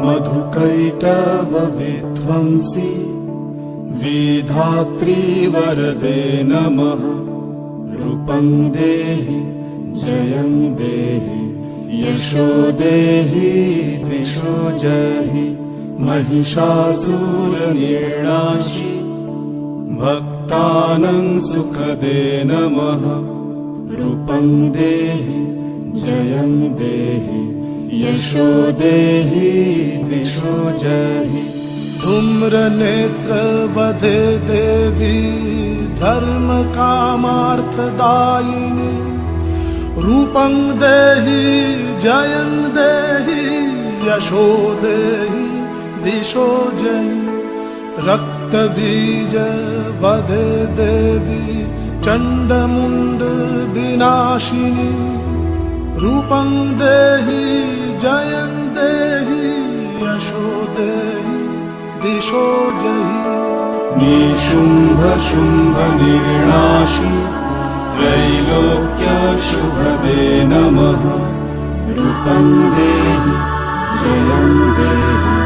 मधुकैटव विध्वंसी विधात्री वरदे नमः। रूपं देहि जयं देहि यशो देहि दिशो जहि। महिषासुरनिर्नाशी भक्तानां सुखदे नमः। रूपं देहि जयं देहि यशो देहि दिशो जहि। धूम्रनेत्र वधे देवी धर्म कामार्थदायिनी। रूपं देहि जयं देहि यशो देहि दिशो जहि। रक्तबीज वधे देवी चण्डमुण्ड विनाशिनी। रूपं देहि जयं देहि यशो देहि दिशो जहि। निशुम्भ शुम्भ निर्नाशी त्रैलोक्य शुभदे नमः। रूपं देहि जयं देहि